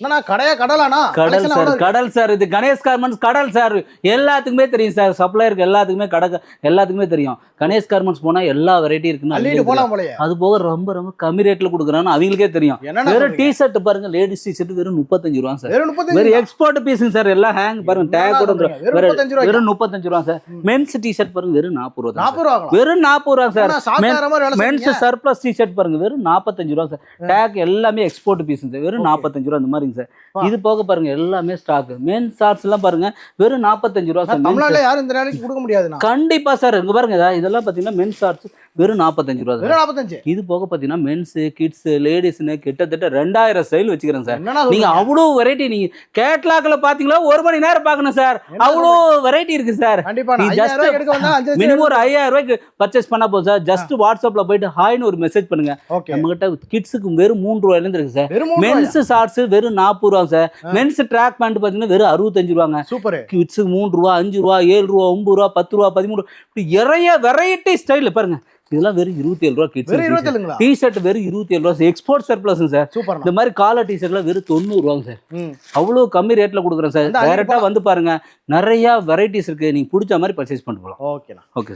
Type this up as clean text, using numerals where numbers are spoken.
என்னண்ணா கடையா கடலாண்ணா? கடல் collection சார், அவ்வளவு இருக்கு. கடல் சார். இது கணேஷ் கார்மெண்ட்ஸ் கடல் சார். எல்லாத்துக்குமே தெரியும் சார். சப்ளையருக்கு எல்லாத்துக்குமே எல்லாத்துக்குமே தெரியும். கணேஷ் கார்மெண்ட்ஸ் போனா எல்லா வெரைட்டி இருக்குன்னு அள்ளிட்டு அவங்களுக்கே போலாம் தெரியும். போலயே. அது போக ரொம்ப ரொம்ப கம்மி ரேட்ல கொடுக்குறான்னு அவங்களுக்கே தெரியும். என்னண்ணா வெறும் சொல்றீங்க? டி-ஷர்ட் பாருங்க, லேடிஸ் டி-ஷர்ட் வெறும் 35 ரூபா சார். வெறும் 35 வெறும் எக்ஸ்போர்ட் பீஸுங்க சார். எல்லாம் ஹேங் பாருங்க, என்னண்ணா டேக் கூட சொல்றீங்க? வெறும் 35 ரூபாய்க்கு. வெறும் 35 ரூபா சார். மென்ஸ் டி-ஷர்ட் பாருங்க வெறும் 40 ரூபா தான் 40 சார். ரூபாங்களா? வெறும் 40 ரூபா சார். என்னண்ணா சாக்கார மாதிரி வேலை மென்ஸ் செய்றீங்க? சர்ப்ளஸ் டி-ஷர்ட் பாருங்க வெறும் 45 ரூபா சார். டேக் எல்லாமே எக்ஸ்போர்ட் பீஸுங்க சார். வெறும் 45 ரூபா அந்த மாதிரிங்க சார். இது போக பாருங்க எல்லாமே ஸ்டாக். மென்ஸ் ஷார்ட்ஸ் எல்லாம் பாருங்க வெறும் 45 ரூபா சார். தமிழ்நாட்டுல யாரும் இந்த நாளைக்கு கொடுக்க முடியாதுண்ணா. கண்டிப்பா சார். இங்க பாருங்க இதெல்லாம் பாத்தீங்கன்னா மென்ஸ் ஷார்ட்ஸ் வெறும் 45 ரூபா சார். வெறும் 45. இது போக பாத்தீங்கன்னா மென்ஸ், கிட்ஸ், லேடிஸ்னு கிட்டத்தட்ட 2000 ஸ்டைல் வச்சுக்கிறேன் சார். என்னண்ணா நீங்க சொல்றீங்க? அவ்வளோ வெரைட்டி நீங்க கேட்லாக்ல பாத்தீங்களா 1 மணி நேரம் பார்க்கணும் சார். என்ன அவ்வளோ வெரைட்டி இருக்கு சார். கண்டிப்பா நீ 5000 just ரூபாய்க்கு எடுக்க வந்தா 5 மினிமம் ஒரு 5000 ரூபாய்க்கு பர்ச்சேஸ் பண்ணா போதும் சார். ஜஸ்ட் வாட்ஸ்அப்ல போயிட்டு ஹாய்னு ஒரு மெசேஜ் பண்ணுங்க. ஓகே. நம்ம கிட்ட கிட்ஸுக்கு வெறும் 3 ரூபாயில இருந்து இருக்கு சார். வெறும் 3 மென்ஸ் ஷார்ட்ஸ் வெறும் 40 ரூபா சார். மென்ஸ் ட்ராக் பேண்ட் பாத்தீங்கன்னா வெறும் 65 ரூபாங்க. சூப்பர். கிட்ஸுக்கு 3 ரூபா, 5 ரூபா, 7 ரூபா, 9 ரூபா, 10 ரூபா, 13 ரூபா, இப்படி நிறைய வெரைட்டி ஸ்டைல் பாருங்க. இதெல்லாம் வெறும் 27 ரூபா கிட்ஸ். வெறும் 27ங்களா? டி-ஷர்ட் வெறும் 27 ரூபா. Export surplus sir. சூப்பர்ண்ணா. இந்த மாதிரி காலர் டி-ஷர்ட்லாம் வெறும் 90 ரூபாங்க சார். ம். அவ்வளோ கம்மி ரேட்ல கொடுக்குறேன் சார். வந்து அள்ளிட்டு டைரக்டா வந்து பாருங்க, நிறைய வெரைட்டிஸ் இருக்கு. நீங்க பிடிச்ச மாதிரி பர்ச்சேஸ் பண்ணிட்டு போகலாம். ஓகேண்ணா. Okay sir.